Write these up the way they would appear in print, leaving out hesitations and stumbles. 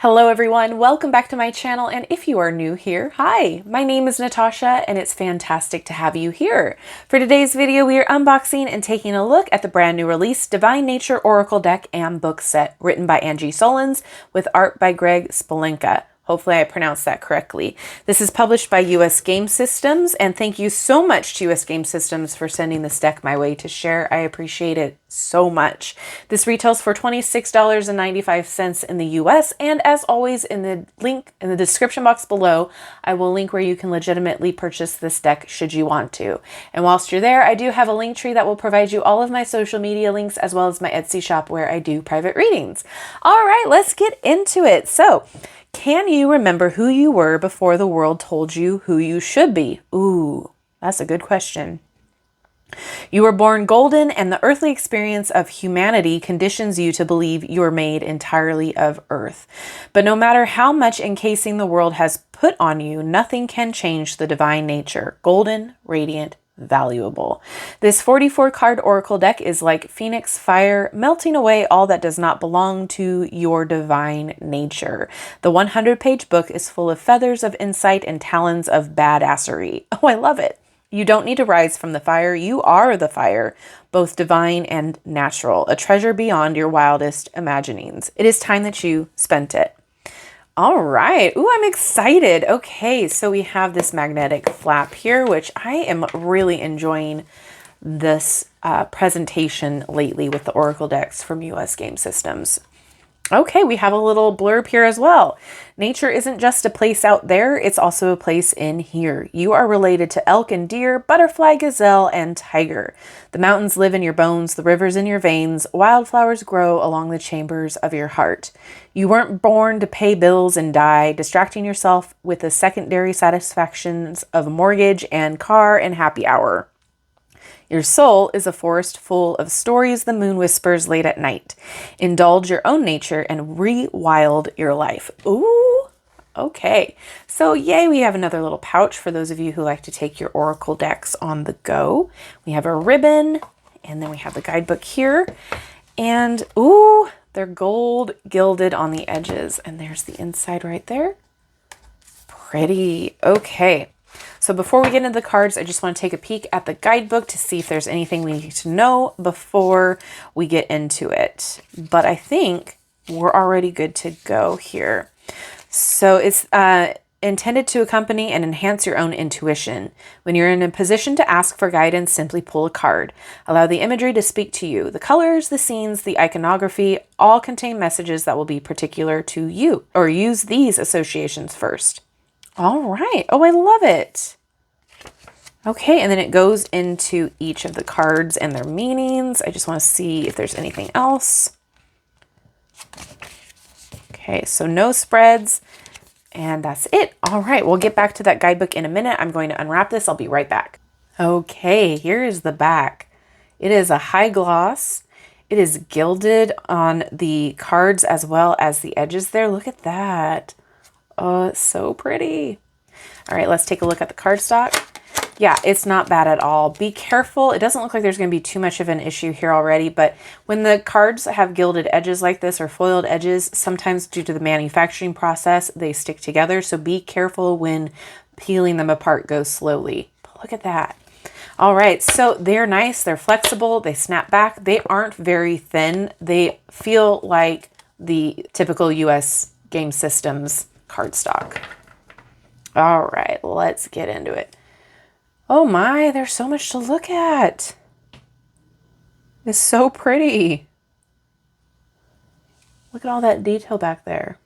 Hello everyone, welcome back to my channel, and if you are new here, hi, my name is Natasha and it's fantastic to have you here. For today's video, we are unboxing and taking a look at the brand new release Divine Nature Oracle Deck and Book Set, written by Angi Sullins with art by Greg Spalenka. Hopefully I pronounced that correctly. This is published by US Game Systems, and thank you so much to US Game Systems for sending this deck my way to share. I appreciate it so much. This retails for $26.95 in the US, and as always, in the link in the description box below, I will link where you can legitimately purchase this deck should you want to. And whilst you're there, I do have a link tree that will provide you all of my social media links as well as my Etsy shop where I do private readings. All right, let's get into it. So, can you remember who you were before the world told you who you should be? Ooh, that's a good question. You were born golden, and the earthly experience of humanity conditions you to believe you are made entirely of earth. But no matter how much encasing the world has put on you, nothing can change the divine nature. Golden, radiant, valuable. This 44 card oracle deck is like phoenix fire, melting away all that does not belong to your divine nature. The 100-page book is full of feathers of insight and talons of badassery. Oh, I love it. You don't need to rise from the fire. You are the fire, both divine and natural, a treasure beyond your wildest imaginings. It is time that you spent it. All right. Ooh, I'm excited. Okay, so we have this magnetic flap here, which I am really enjoying this presentation lately with the Oracle decks from US Game Systems. Okay, we have a little blurb here as well. Nature isn't just a place out there, it's also a place in here. You are related to elk and deer, butterfly, gazelle, and tiger. The mountains live in your bones, the rivers in your veins, wildflowers grow along the chambers of your heart. You weren't born to pay bills and die, distracting yourself with the secondary satisfactions of mortgage and car and happy hour. Your soul is a forest full of stories the moon whispers late at night. Indulge your own nature and rewild your life. Ooh, okay. So yay, we have another little pouch for those of you who like to take your oracle decks on the go. We have a ribbon, and then we have the guidebook here. And ooh, they're gold gilded on the edges. And there's the inside right there. Pretty. Okay. So before we get into the cards, I just want to take a peek at the guidebook to see if there's anything we need to know before we get into it. But I think we're already good to go here. So it's intended to accompany and enhance your own intuition. When you're in a position to ask for guidance, simply pull a card. Allow the imagery to speak to you. The colors, the scenes, the iconography all contain messages that will be particular to you, or use these associations first. All right. Oh, I love it. Okay, and then it goes into each of the cards and their meanings. I just want to see if there's anything else. Okay, so no spreads, and that's it. All right, we'll get back to that guidebook in a minute. I'm going to unwrap this. I'll be right back. Okay, here is the back. It is a high gloss. It is gilded on the cards as well as the edges there. Look at that. Oh, it's so pretty. All right, let's take a look at the cardstock. Yeah, it's not bad at all. Be careful. It doesn't look like there's going to be too much of an issue here already, but when the cards have gilded edges like this or foiled edges, sometimes due to the manufacturing process, they stick together. So be careful when peeling them apart. Go slowly. But look at that. All right, so they're nice. They're flexible. They snap back. They aren't very thin. They feel like the typical US Game Systems cardstock. All right, let's get into it. Oh my, there's so much to look at. It's so pretty. Look at all that detail back there.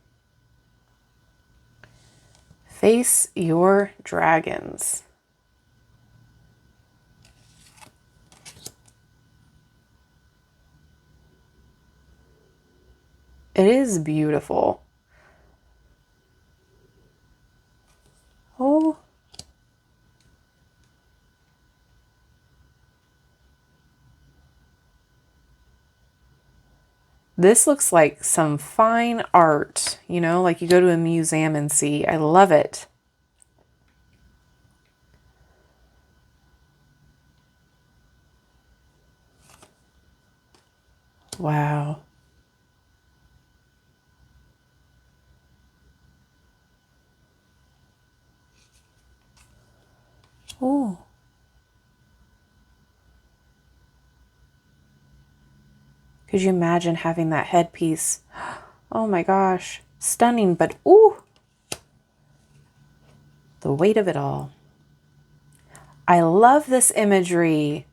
Face your dragons. It is beautiful. Oh. This looks like some fine art, you know, like you go to a museum and see. I love it. Wow. Could you imagine having that headpiece? Oh my gosh. Stunning, but ooh, the weight of it all. I love this imagery.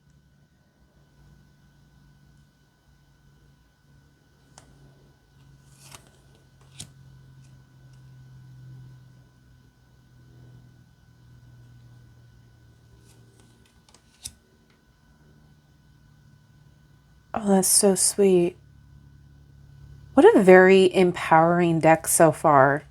Oh, that's so sweet. What a very empowering deck so far.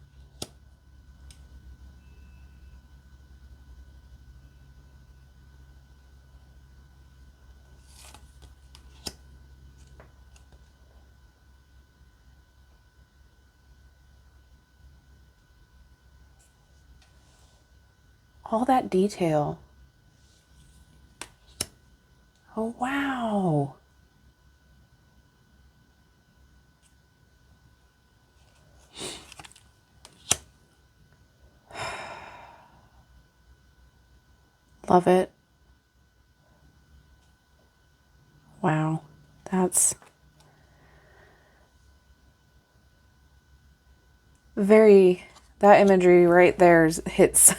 All that detail. Oh, wow. Love it. Wow. That's very, that imagery right there hits.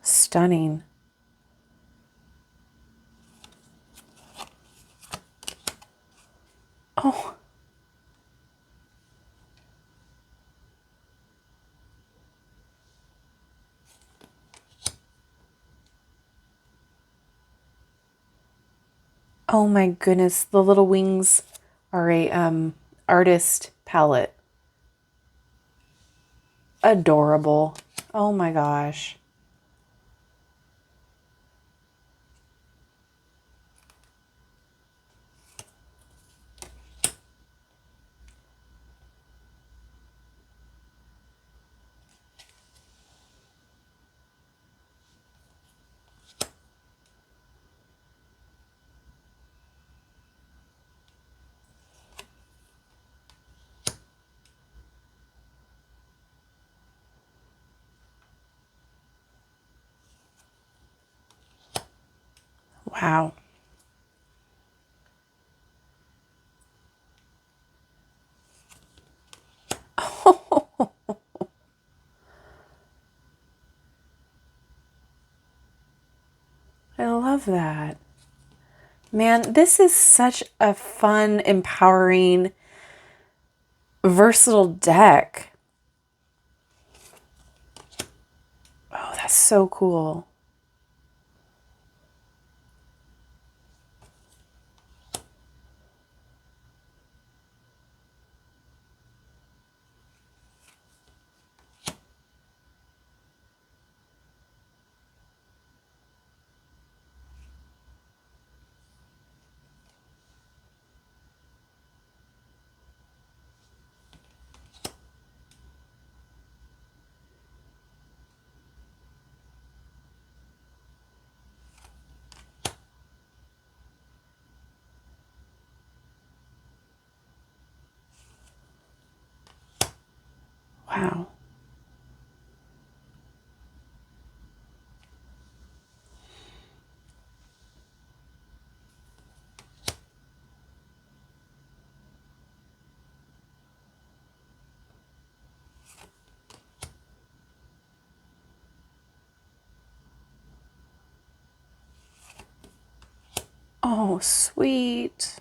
Stunning. Oh. Oh my goodness, the little wings are a artist palette. Adorable. Oh my gosh. Wow. I love that. Man, this is such a fun, empowering, versatile deck. Oh, that's so cool. Wow. Oh, sweet.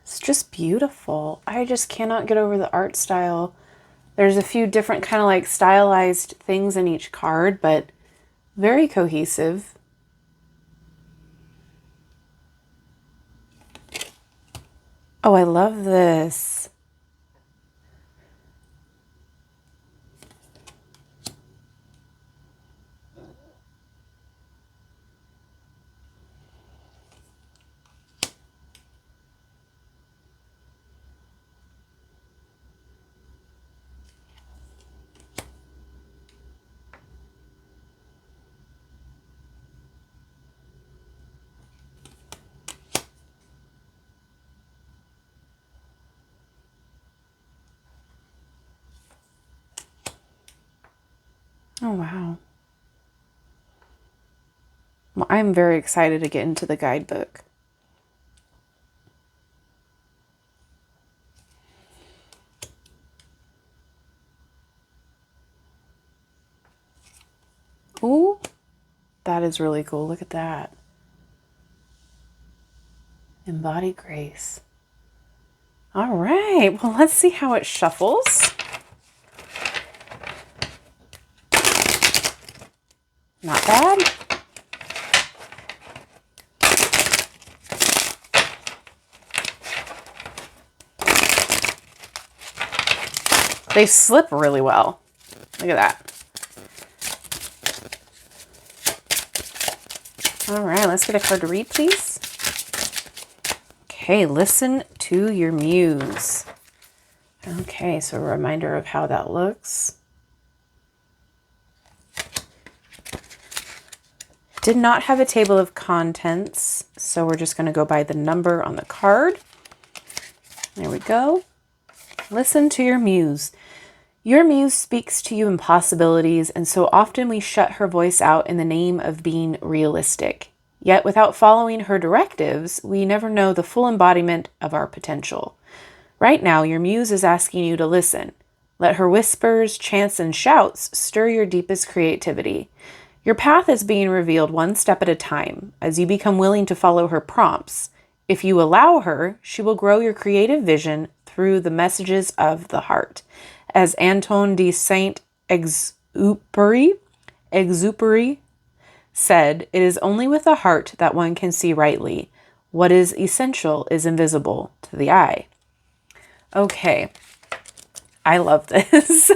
It's just beautiful. I just cannot get over the art style. There's a few different kind of like stylized things in each card, but very cohesive. Oh, I love this. Oh, wow. Well, I'm very excited to get into the guidebook. Ooh, that is really cool. Look at that. Embody grace. All right, well, let's see how it shuffles. Not bad. They slip really well. Look at that. All right, let's get a card to read, please. Okay, listen to your muse. Okay, so a reminder of how that looks. Did not have a table of contents, so we're just going to go by the number on the card. There we go. Listen to your muse. Your muse speaks to you in possibilities, and so often we shut her voice out in the name of being realistic. Yet without following her directives, we never know the full embodiment of our potential. Right now, your muse is asking you to listen. Let her whispers, chants, and shouts stir your deepest creativity. Your path is being revealed one step at a time as you become willing to follow her prompts. If you allow her, she will grow your creative vision through the messages of the heart. As Antoine de Saint-Exupéry said, it is only with the heart that one can see rightly. What is essential is invisible to the eye. Okay, I love this.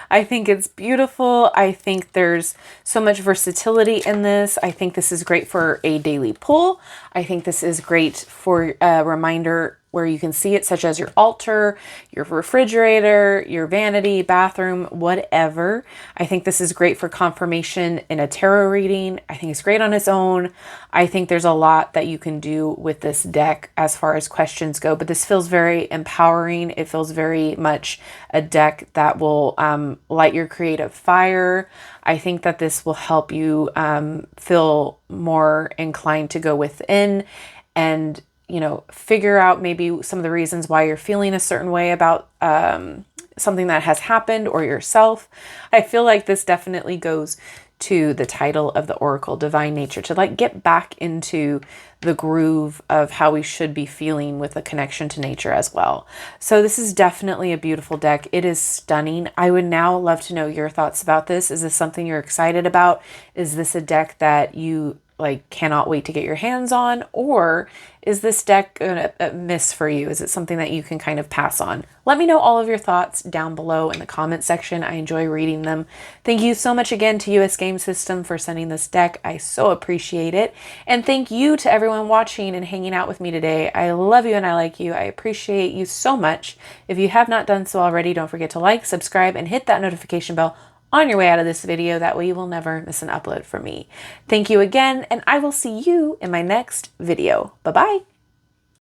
I think it's beautiful. I think there's so much versatility in this. I think this is great for a daily pull. I think this is great for a reminder where you can see it, such as your altar, your refrigerator, your vanity, bathroom, whatever. I think this is great for confirmation in a tarot reading. I think it's great on its own. I think there's a lot that you can do with this deck as far as questions go, but this feels very empowering. It feels very much a deck that will light your creative fire. I think that this will help you feel more inclined to go within and figure out maybe some of the reasons why you're feeling a certain way about something that has happened or yourself. I feel like this definitely goes to the title of the Oracle, Divine Nature, to get back into the groove of how we should be feeling with a connection to nature as well. So this is definitely a beautiful deck. It is stunning. I would now love to know your thoughts about this. Is this something you're excited about? Is this a deck that you cannot wait to get your hands on? Or is this deck a miss for you? Is it something that you can kind of pass on? Let me know all of your thoughts down below in the comment section. I enjoy reading them. Thank you so much again to US Game System for sending this deck. I so appreciate it. And thank you to everyone watching and hanging out with me today. I love you and I like you. I appreciate you so much. If you have not done so already, don't forget to like, subscribe, and hit that notification bell on your way out of this video. That way you will never miss an upload from me. Thank you again, and I will see you in my next video. Bye-bye.